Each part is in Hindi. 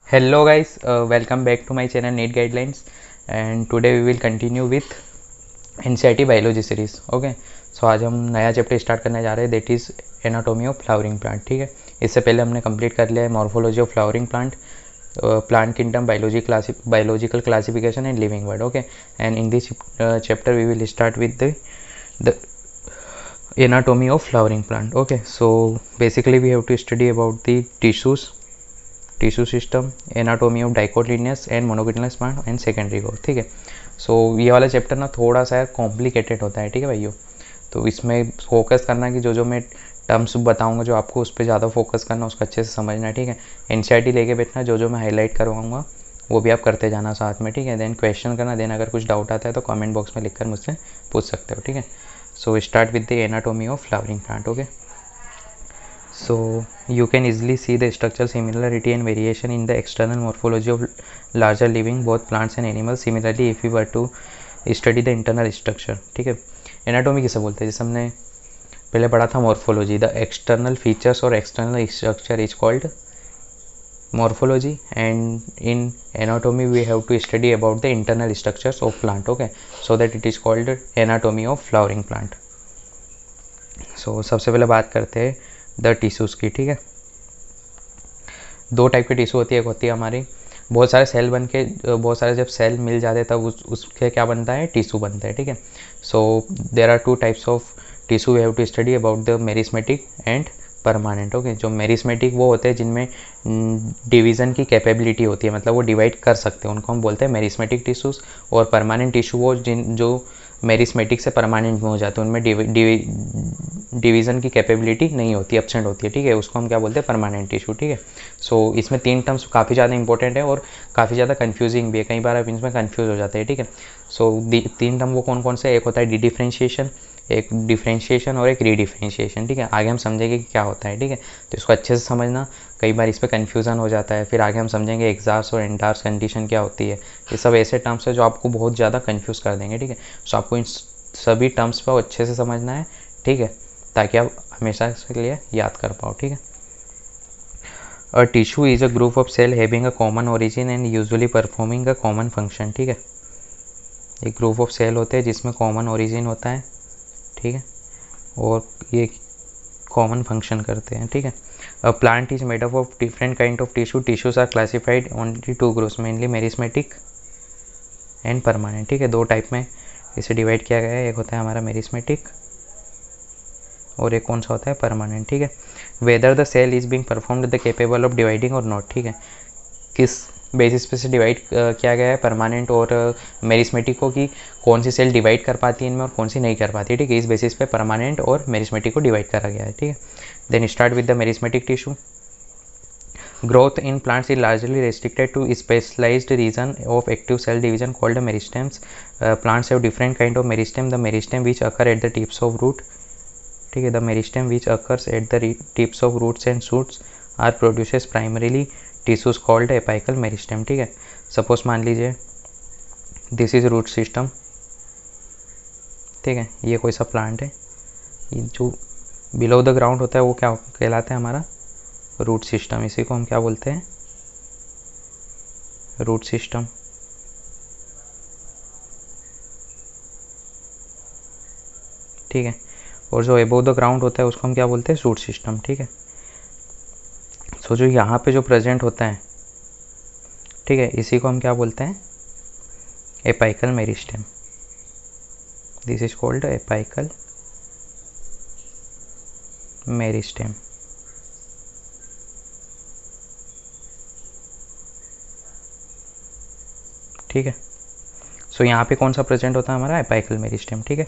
Hello guys, welcome back to my channel NEET Guidelines, and today we will continue with NCERT biology series. Okay, so आज हम नया चैप्टर स्टार्ट करने जा रहे हैं, that is anatomy of flowering plant. ठीक है, इससे पहले हमने कंप्लीट कर लिया है morphology of flowering plant, plant kingdom, biological classification and living world. Okay, and in this chapter we will start with the anatomy of flowering plant. Okay, so basically we have to study about the tissue system, anatomy of dicotyledonous and monocotyledonous plant and secondary growth. ठीक है, सो ये वाला चैप्टर ना थोड़ा सा कॉम्प्लिकेटेड होता है। ठीक है भाइयों, तो इसमें फोकस करना कि जो मैं टर्म्स बताऊंगा जो आपको उस पर ज़्यादा फोकस करना, उसको अच्छे से समझना है। ठीक है, एनसीईआरटी लेके बैठना, जो मैं हाईलाइट करवाऊंगा वो भी आप करते जाना साथ में। ठीक है, देन क्वेश्चन करना, देन अगर कुछ डाउट आता है तो कमेंट बॉक्स में लिखकर मुझसे पूछ सकते हो। ठीक है, so start with the anatomy of flowering plant. Okay, so you can easily see the structural similarity and variation in the external morphology of larger living both plants and animals. Similarly if we were to study the internal structure, ठीक है, एनाटोमी किसे बोलते हैं, जैसे हमने पहले पढ़ा था मॉर्फोलॉजी, द एक्सटर्नल फीचर्स और external structure is called morphology, and in anatomy we have to study about the internal structures of plant. Okay, so that it is called anatomy of flowering plant. so सबसे पहले बात करते हैं द टिश्यूज़ की। ठीक है, दो टाइप की टिश्यू होती है, एक होती है हमारी बहुत सारे सेल बन के, बहुत सारे जब सेल मिल जाते हैं तब उसके क्या बनता है, टिश्यू बनता है। ठीक है, so there are two types of tissue we have to study about the meristematic and permanent. Okay, जो मेरिस्मेटिक वो होते हैं जिनमें डिवीज़न की कैपेबिलिटी होती है, मतलब वो डिवाइड कर सकते हैं, उनको हम बोलते हैं मेरिस्मेटिक टिश्यूज़। और परमानेंट टिश्यू वो जो मेरिस्मेटिक से परमानेंट में हो जाते हैं, उनमें डिवीज़न की कैपेबिलिटी नहीं होती, एब्सेंट होती है। ठीक है, उसको हम क्या बोलते हैं, परमानेंट टिश्यू। ठीक है, सो इसमें तीन टर्म्स काफ़ी ज़्यादा इंपॉर्टेंट है और काफ़ी ज़्यादा कन्फ्यूजिंग भी है, कई बार आप इसमें कन्फ्यूज़ हो जाते हैं। ठीक है, सो तीन टर्म वो कौन कौन से, एक होता है डिफरेंशिएशन, एक डिफरेंशिएशन और एक रीडिफरेंशिएशन। ठीक है, आगे हम समझेंगे कि क्या होता है। ठीक है, तो इसको अच्छे से समझना, कई बार इस पर कन्फ्यूज़न हो जाता है, फिर आगे हम समझेंगे एग्जार्स और एंटार्स कंडीशन क्या होती है। ये सब ऐसे टर्म्स है जो आपको बहुत ज़्यादा कन्फ्यूज़ कर देंगे। ठीक है, सो आपको इन सभी टर्म्स पर अच्छे से समझना है। ठीक है, ताकि आप हमेशा इसके लिए याद कर पाओ। ठीक है, a tissue is a group of cell having a common origin and usually performing a common function. ठीक है, एक ग्रुप ऑफ सेल होते हैं जिसमें कॉमन ओरिजिन होता है। ठीक है, और ये कॉमन फंक्शन करते हैं। ठीक है, a plant is made up of different kind of tissue. Tissues are classified only two groups, mainly meristematic and permanent. ठीक है, दो टाइप में इसे डिवाइड किया गया है, एक होता है हमारा मेरिस्मेटिक और एक कौन सा होता है, परमानेंट। ठीक है, whether the cell is being performed the capable of dividing और नॉट। ठीक है, किस बेसिस पे से डिवाइड किया गया है परमानेंट और मेरिस्मेटिक को, कि कौन सी सेल डिवाइड कर पाती है इनमें और कौन सी नहीं कर पाती है। ठीक है, इस बेसिस पे परमानेंट और मेरिस्मेटिक को डिवाइड करा गया है। ठीक है, then start with the meristematic tissue. Growth in plants is largely restricted to specialized region of active cell division called meristems. Plants have different kind of meristem. The meristem which occur at the tips of root, ठीक है, the meristem which occurs at the tips of roots and shoots are produces primarily tissues called apical meristem. ठीक है, सपोज मान लीजिए दिस इज रूट सिस्टम। ठीक है, ये कोई सा प्लांट है, ये जो बिलो द ग्राउंड होता है वो क्या कहलाता है, हमारा रूट सिस्टम। इसी को हम क्या बोलते हैं, रूट सिस्टम। ठीक है, और जो एबोव द ग्राउंड होता है उसको हम क्या बोलते हैं, रूट सिस्टम। ठीक है, सो जो यहाँ पे जो प्रेजेंट होता है, ठीक है, इसी को हम क्या बोलते हैं, apical meristem. This is called apical meristem. ठीक है, सो यहाँ पे कौन सा प्रेजेंट होता है, हमारा एपाइकल मेरिस्टेम। ठीक है,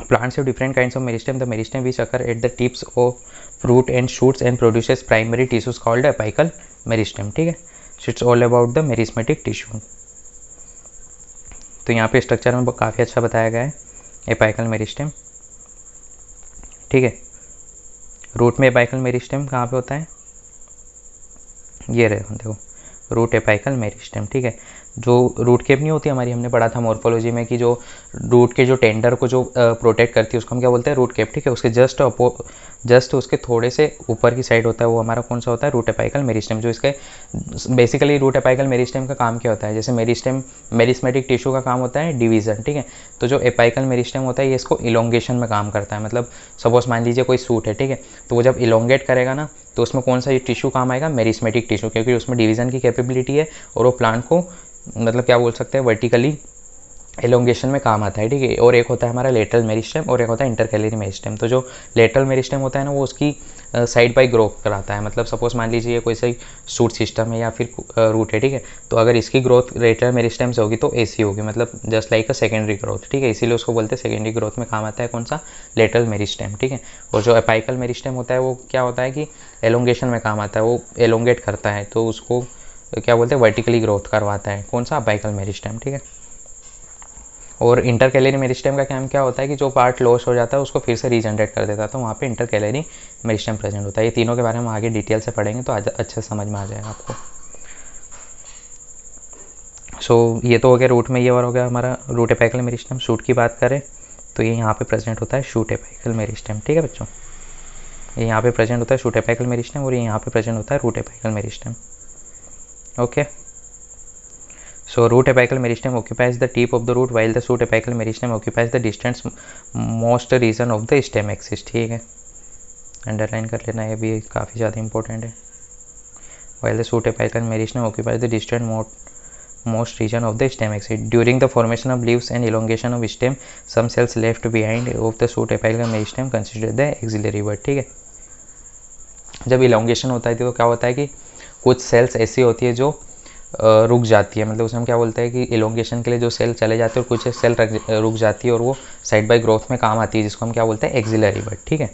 plants have different kinds of meristem. The meristem which occur at the tips of fruit and shoots and produces primary tissues called apical meristem. ठीक है, so it's all about the merismatic tissue. तो यहाँ पे स्ट्रक्चर में काफ़ी अच्छा बताया गया है एपाइकल मेरिस्टेम। ठीक है, रूट में एपाइकल मेरिस्टेम कहाँ पे होता है, ये रहे देखो, रूट एपाइकल मेरिस्टेम, ठीक है। जो रूट केप नहीं होती हमारी, हमने पढ़ा था मॉर्फोलॉजी में कि जो रूट के जो टेंडर को जो प्रोटेक्ट करती है उसको हम क्या बोलते हैं, रूट केप, ठीक है। उसके जस्ट उसके थोड़े से ऊपर की साइड होता है वो हमारा कौन सा होता है, रूट एपाइकल मेरिस्टेम। जो इसके बेसिकली रूट एपाइकल मेरिस्टेम का काम क्या होता है, जैसे मेरिस्टेम मेरिस्मेटिक टिश्यू का काम होता है डिवीज़न, ठीक है। तो जो एपाइकल मेरिस्टेम होता है ये इसको इलोंगेशन में काम करता है। मतलब सपोज मान लीजिए कोई सूट है, ठीक है, तो वो जब इलोंगेट करेगा ना तो उसमें कौन सा टिश्यू काम आएगा, मेरिस्मेटिक टिश्यू, क्योंकि उसमें डिवीज़न की कैपेबिलिटी है और वो प्लांट को मतलब क्या बोल सकते हैं, वर्टिकली एलोंगेशन में काम आता है, ठीक है। और एक होता है हमारा लेटरल मेरिस्टेम और एक होता है इंटरकैलरी मेरिस्टेम। तो जो लेटरल मेरिस्टेम होता है ना वो उसकी साइड बाई ग्रोथ कराता है। मतलब सपोज मान लीजिए कोई सा सूट सिस्टम है या फिर रूट है, ठीक है, तो अगर इसकी ग्रोथ लेटरल मेरिस्टेम से होगी तो एसी होगी, मतलब just like a secondary growth, ठीक है। इसीलिए उसको बोलते हैं सेकेंडरी ग्रोथ में काम आता है कौन सा, लेटरल मेरिस्टेम, ठीक है। और जो एपाइकल मेरिस्टेम होता है वो क्या होता है कि एलोंगेशन में काम आता है, वो एलोंगेट करता है, तो उसको क्या बोलते हैं, वर्टिकली ग्रोथ करवाता है कौन सा, अपाइकल मेरिस्टेम, ठीक है। और इंटरकैलरी मेरिस्टेम का काम क्या होता है कि जो पार्ट लॉस हो जाता है उसको फिर से रीजनरेट कर देता है, तो वहाँ पे इंटरकैलरी मेरिस्टेम प्रेजेंट होता है। ये तीनों के बारे में हम आगे डिटेल से पढ़ेंगे तो आज अच्छे समझ में आ जाएगा आपको। सो ये तो हो गया रूट में, ये और हो गया हमारा रूट एपाइकल मेरिस्टेम। शूट की बात करें तो ये यहाँ पे प्रेजेंट होता है शूट एपाइकल मेरिस्टेम, ठीक है बच्चों। ये यहाँ पे प्रेजेंट होता है शूट एपाइकल मेरिस्टेम और ये यहाँ पे प्रेजेंट होता है root apical meristem, okay. So root apical meristem occupies the tip of the root while the shoot apical meristem occupies the distance most region of the stem axis, ठीक है, अंडरलाइन कर लेना, ये भी काफ़ी ज़्यादा इंपॉर्टेंट है। while the shoot apical meristem occupies the distant most region of the stem axis during the formation of leaves and elongation of stem, some cells left behind of the shoot apical meristem considered the axillary bud, ठीक है। जब elongation होता है तो क्या होता है कि कुछ सेल्स ऐसी होती है जो रुक जाती है, मतलब उसे हम क्या बोलते हैं कि एलोंगेशन के लिए जो सेल चले जाते हैं और कुछ सेल रुक जाती है और वो साइड बाय ग्रोथ में काम आती है, जिसको हम क्या बोलते हैं, एक्सिलरी बड, ठीक है।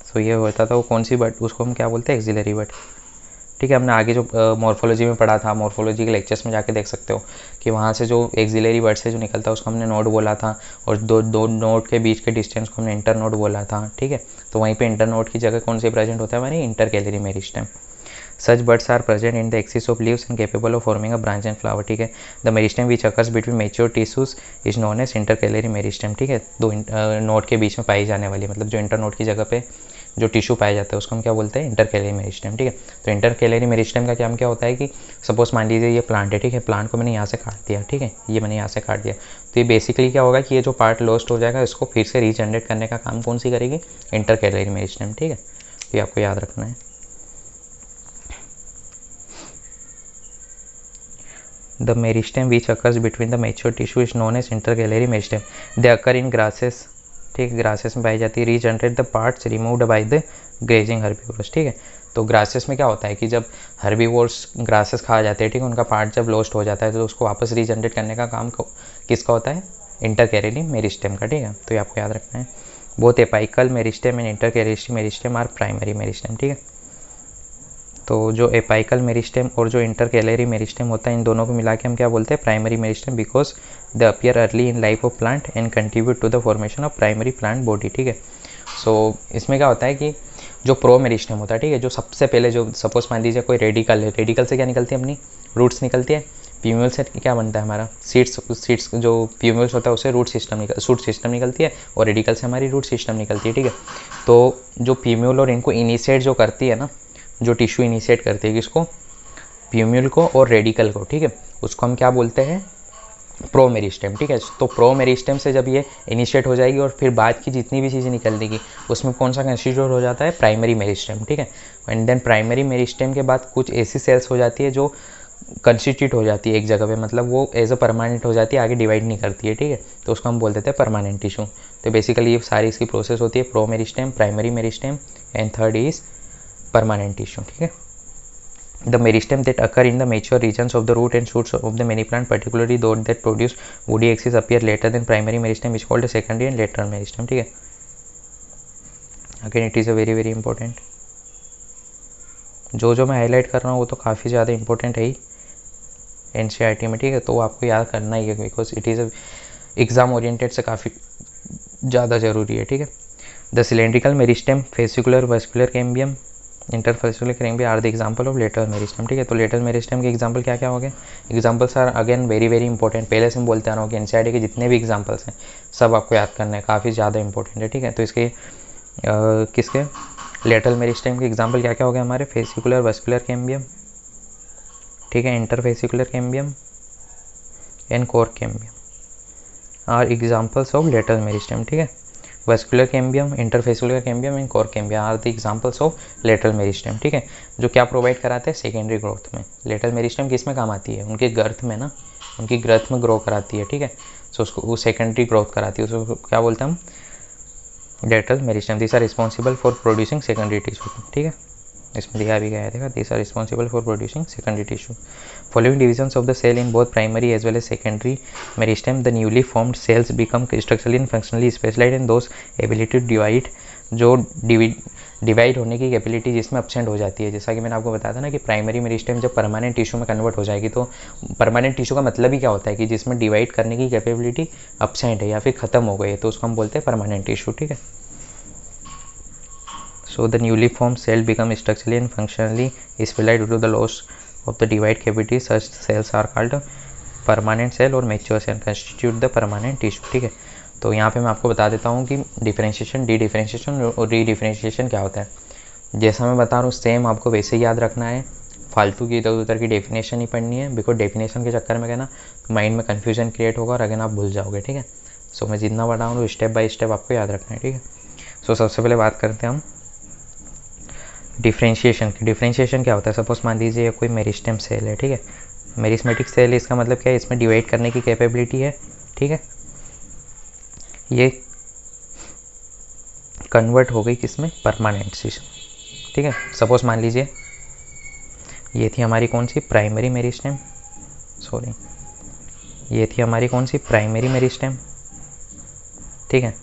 सो ये होता था वो कौन सी बड, उसको हम क्या बोलते हैं, एक्सिलरी बड, ठीक है। हमने आगे जो मॉर्फोलॉजी में पढ़ा था, मॉर्फोलॉजी के लेक्चर्स में जाके देख सकते हो कि वहाँ से जो एक्सिलरी बड से जो निकलता है उसको हमने नोड बोला था और दो नोड के बीच के डिस्टेंस को हमने इंटर नोड बोला था, ठीक है। तो वहीं पर इंटर नोड की जगह कौन सी प्रेजेंट होता है हमारी, intercalary meristem. Such buds are present in the axis of leaves and capable of forming a branch and flower, ठीक है। The meristem which occurs between mature tissues is known as intercalary meristem, ठीक है। दो नोड के बीच में पाई जाने वाली, मतलब जो इंटर नोड की जगह पे जो टिश्यू पाया जाता है उसको हम क्या बोलते हैं, इंटरकैलरी मेरिस्टेम, ठीक है। तो इंटरकैलरी मेरिस्टेम का काम क्या होता है कि सपोज मान लीजिए ये प्लांट है, ठीक है, प्लांट को मैंने यहाँ से काट दिया, ठीक है, ये मैंने यहाँ से काट दिया, तो ये बेसिकली क्या होगा कि ये जो पार्ट लॉस्ट हो जाएगा इसको फिर से रीजनरेट करने का काम कौन सी करेगी, इंटरकैलरी मेरिस्टेम, ठीक है। तो ये आपको याद रखना है। The meristem which occurs between the mature tissue is known as intercalary meristem. They occur in grasses, ठीक है, ग्रासेस में पाई जाती है। Regenerate the parts removed by the grazing herbivores, ठीक है। तो ग्रासेस में क्या होता है कि जब हर्बीवोर्स ग्रासेस खा जाते हैं, ठीक है, उनका पार्ट जब लॉस्ट हो जाता है तो उसको वापस रीजनरेट करने का काम किसका होता है, इंटरकैलरी मेरिस्टेम का, ठीक है। तो ये आपको याद रखना है। Both apical meristem and intercalary meristem are primary meristem, ठीक है। तो जो एपाइकल मेरिस्टेम और जो इंटरकैलरी मेरिस्टेम होता है इन दोनों को मिला के हम क्या बोलते हैं, primary meristem, because they appear early in life of plant and contribute to the formation of primary plant body, ठीक है। सो इसमें क्या होता है कि जो प्रो मेरिस्टेम होता है, ठीक है, जो सबसे पहले जो सपोज मान लीजिए कोई रेडिकल है, रेडिकल से क्या निकलती है, अपनी रूट्स निकलती है। प्यूम्यूल से क्या बनता है हमारा, सीड्स जो प्यूम्यूल्स होता है उससे शूट सिस्टम निकलती है और रेडिकल से हमारी रूट सिस्टम निकलती है, ठीक है। तो जो प्यूम्यूल और इनको इनिशिएट जो करती है ना, जो टिश्यू इनिशिएट करती है किसको, प्यूम्यूल को और रेडिकल को, ठीक है, उसको हम क्या बोलते हैं, प्रो मेरिस्टेम, ठीक है। तो प्रो मेरिस्टेम से जब ये इनिशिएट हो जाएगी और फिर बाद की जितनी भी चीज़ें निकल देगी उसमें कौन सा कंस्टिट्यूट हो जाता है, प्राइमरी मेरिस्टेम, ठीक है। एंड देन प्राइमरी मेरिस्टेम के बाद कुछ ऐसी सेल्स हो जाती है जो कंस्टिट्यूट हो जाती है एक जगह पे, मतलब वो एज अ परमानेंट हो जाती है, आगे डिवाइड नहीं करती है, ठीक है। तो उसको हम बोल देते हैं परमानेंट टिश्यू। तो बेसिकली ये सारी इसकी प्रोसेस होती है, pro meristem, primary meristem and third is permanent tissue, ठीक है। The meristem that occur in the mature regions of the root and shoots of the many plant, particularly those that produce woody axis, appear later than primary meristem, which is called a secondary and lateral meristem, ठीक है। Again it is a very very important, जो मैं हाईलाइट कर रहा हूँ वो तो काफ़ी ज़्यादा इंपॉर्टेंट है ही NCERT में, ठीक है। तो वो आपको याद करना ही है because it is exam oriented से काफ़ी ज़्यादा ज़रूरी है, ठीक है। The cylindrical meristem, fascicular vascular cambium interfascicular cambium are the example of lateral meristem. ठीक है, तो लेटरल मेरिस्टेम के एग्जांपल क्या क्या हो गए? Examples are again very very important. पहले से हम बोलते आ रहा हूँ कि एनसीईआरटी के जितने भी एग्जांपल्स हैं सब आपको याद करना है, काफ़ी ज़्यादा इंपॉर्टेंट है। ठीक है, तो इसके किसके लेटरल मेरिस्टेम के एग्जांपल क्या क्या हो गए हमारे? फेसिकुलर वस्कुलर कैम्बियम, ठीक है, interfascicular cambium and cork cambium are examples of lateral meristem. ठीक है, vascular cambium, interfascicular cambium and cork cambium are the examples of lateral meristem. ठीक है, जो क्या प्रोवाइड कराते हैं? सेकेंडरी ग्रोथ में। लेटरल मेरिस्टेम किस में काम आती है? उनके गर्थ में ना, उनकी ग्रोथ में ग्रो कराती है। ठीक है, सो उसको वो सेकेंडरी ग्रोथ कराती है, उसको क्या बोलते हैं हम? Lateral meristem. This are responsible for producing secondary tissue. ठीक है, इसमें दिया भी गया है, देखा, this are responsible for producing secondary tissue. Following divisions of the cell in both primary as well as secondary meristem, the newly formed cells become structurally and functionally specialized in those ability to divide, जो डिवाइड होने की कैपेबिलिटी जिसमें एब्सेंट हो जाती है। जैसा कि मैंने आपको बताया था ना कि प्राइमरी मेरिस्टेम जब परमानेंट टिश्यू में कन्वर्ट हो जाएगी, तो परमानेंट टिश्यू का मतलब ही क्या होता है कि जिसमें डिवाइड करने की कैपेबिलिटी एब्सेंट है या फिर खत्म हो गई है, तो उसको हम बोलते हैं परमानेंट टिश्यू। ठीक है, so the newly formed cell become structurally and functionally specialized due to the loss of the divide capacity. Such cells are called permanent cell और mature cell constitute the permanent tissue। ठीक है, तो यहाँ पे मैं आपको बता देता हूँ कि डिफरेंशिएशन, डी डिफरेंशिएशन और री डिफरेंशिएशन क्या होता है। जैसा मैं बता रहा हूँ सेम आपको वैसे ही याद रखना है, फालतू की इधर उधर की डेफिनेशन ही पढ़नी है, बिकॉज डेफिनेशन के चक्कर में क्या ना माइंड में कन्फ्यूजन क्रिएट होगा और अगेन आप भूल जाओगे। ठीक है, सो मैं जितना बता रहा हूँ स्टेप बाय स्टेप आपको याद रखना है। ठीक है, सो सबसे पहले बात करते हैं हम डिफरेंशिएशन की। डिफरेंशिएशन क्या होता है? सपोज मान लीजिए ये कोई मेरिस्टेम सेल है। ठीक है, मेरिस्मेटिक सेल, इसका मतलब क्या है? इसमें डिवाइड करने की कैपेबिलिटी है। ठीक है, ये कन्वर्ट हो गई किसमें? Permanent system. ठीक है, सपोज मान लीजिए ये थी हमारी कौन सी? प्राइमरी मेरिस्टेम, सॉरी, ये थी हमारी कौन सी? Primary meristem. ठीक है,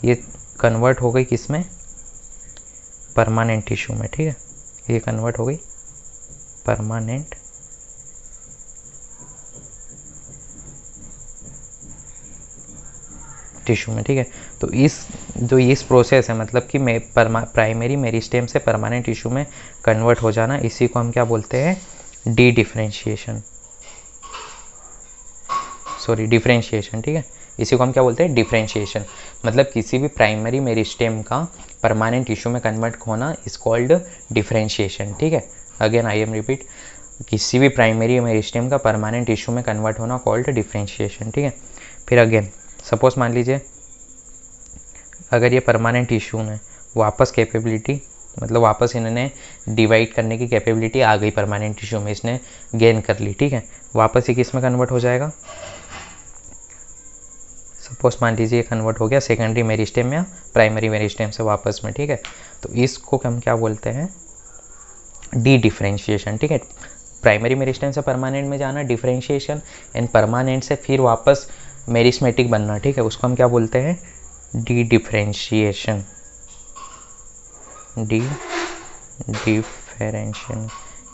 ये कन्वर्ट हो गई किसमें? परमानेंट टिश्यू में। ठीक है, ये कन्वर्ट हो गई परमानेंट टिश्यू में। ठीक है, तो इस प्रोसेस है, मतलब कि प्राइमरी मेरिस्टेम से परमानेंट टिश्यू में कन्वर्ट हो जाना, इसी को हम क्या बोलते हैं? D differentiation, sorry differentiation. ठीक है, इसी को हम क्या बोलते हैं? डिफरेंशिएशन। मतलब किसी भी प्राइमरी मेरिस्टेम का परमानेंट टिश्यू में कन्वर्ट होना इज कॉल्ड डिफरेंशिएशन। ठीक है, अगेन आई एम रिपीट, किसी भी प्राइमरी मेरिस्टेम का परमानेंट टिश्यू में कन्वर्ट होना कॉल्ड डिफरेंशिएशन। ठीक है, फिर अगेन सपोज मान लीजिए अगर ये परमानेंट टिश्यू में वापस कैपेबिलिटी, मतलब वापस इन्होंने डिवाइड करने की कैपेबिलिटी आ गई परमानेंट टिश्यू में, इसने गेन कर ली। ठीक है, वापस ही किस में कन्वर्ट हो जाएगा? सपोज मान लीजिए कन्वर्ट हो गया सेकेंडरी मेरिस्टेम या प्राइमरी मेरिस्टेम से वापस में। ठीक है, तो इसको हम क्या बोलते हैं? D differentiation. ठीक है, प्राइमरी मेरिस्टेम से परमानेंट में जाना डिफरेंशिएशन, एंड परमानेंट से फिर वापस मेरिस्मेटिक बनना। ठीक है, उसको हम क्या बोलते हैं? D differentiation. डी डिफरेंशिएशन,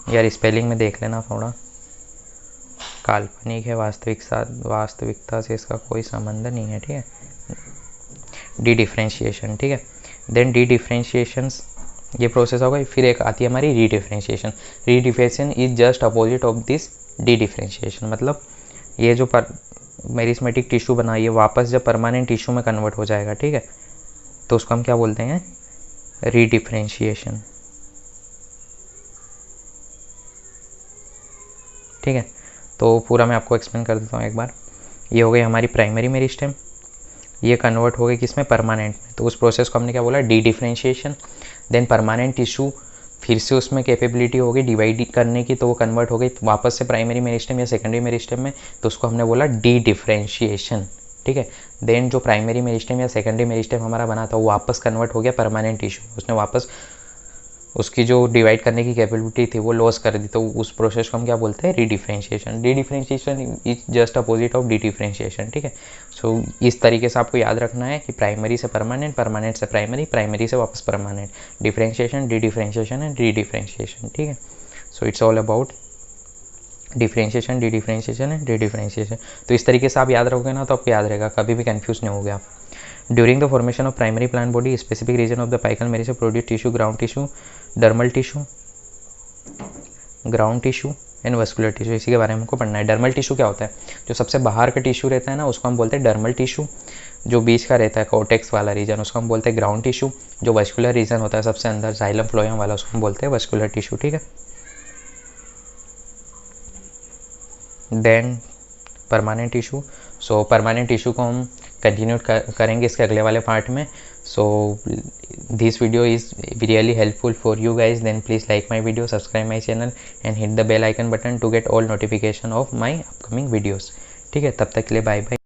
यार स्पेलिंग में देख लेना थोड़ा, काल्पनिक है, वास्तविकता से इसका कोई संबंध नहीं है। ठीक है, डी डिफरेंशिएशन। ठीक है, देन डी डिफरेंशिएशन ये प्रोसेस हो गई। फिर एक आती है हमारी री डिफरेंशिएशन। री differentiation is just opposite of this D differentiation. मतलब ये जो मेरिस्मेटिक टिश्यू बना, ये वापस जब परमानेंट टिश्यू में कन्वर्ट हो जाएगा। ठीक है, तो उसको हम क्या बोलते हैं? री डिफरेंशिएशन। ठीक है, तो पूरा मैं आपको एक्सप्लेन कर देता हूँ एक बार। ये हो गई हमारी प्राइमरी मेरिस्टेम, ये कन्वर्ट हो गई किसमें? परमानेंट में, तो उस प्रोसेस को हमने क्या बोला? Dedifferentiation. Then permanent tissue फिर से उसमें कैपेबिलिटी हो गई डिवाइड करने की, तो वो कन्वर्ट हो गई वापस से प्राइमरी मेरिस्टेम या सेकेंडरी मेरिस्टेम में, तो उसको हमने बोला डी डिफरेंशिएशन। ठीक है, देन जो प्राइमरी मेरिस्टेम या सेकेंडरी मेरिस्टेम हमारा बना था वो वापस कन्वर्ट हो गया परमानेंट टिश्यू, उसने वापस उसकी जो डिवाइड करने की कैपेबिलिटी थी वो लॉस कर दी, तो उस प्रोसेस को हम क्या बोलते हैं? री differentiation. D differentiation is just opposite of D differentiation. ठीक है, सो इस तरीके से आपको याद रखना है कि प्राइमरी से परमानेंट, परमानेंट से प्राइमरी, प्राइमरी से वापस permanent, differentiation, D differentiation and re differentiation. ठीक है, so it's all about differentiation, D differentiation and re differentiation. तो इस तरीके से आप याद रखोगे ना तो आपको याद रहेगा, कभी भी कन्फ्यूज नहीं होगे आप। During the formation of primary plant body specific region of the apical meristem produce tissue, ground tissue, dermal tissue, ground tissue and vascular tissue. इसी के बारे में हमको पढ़ना है। डर्मल टिश्यू क्या होता है? जो सबसे बाहर का टिश्यू रहता है ना, उसको हम बोलते हैं डर्मल टिश्यू। जो बीच का रहता है कोर्टेक्स वाला रीजन, उसको हम बोलते हैं ग्राउंड टिश्यू। जो वस्कुलर रीजन होता है सबसे अंदर जाइलम फ्लोएम वाला, उसको हम बोलते हैं वस्कुलर टिश्यू। ठीक है। Then permanent tissue. So permanent tissue को हम कंटिन्यू करेंगे इसके अगले वाले पार्ट में। So this video is really helpful for you guys, then please like my video, subscribe my channel and hit the bell icon button to get all notification of my upcoming videos. ठीक है, तब तक के लिए बाय बाय.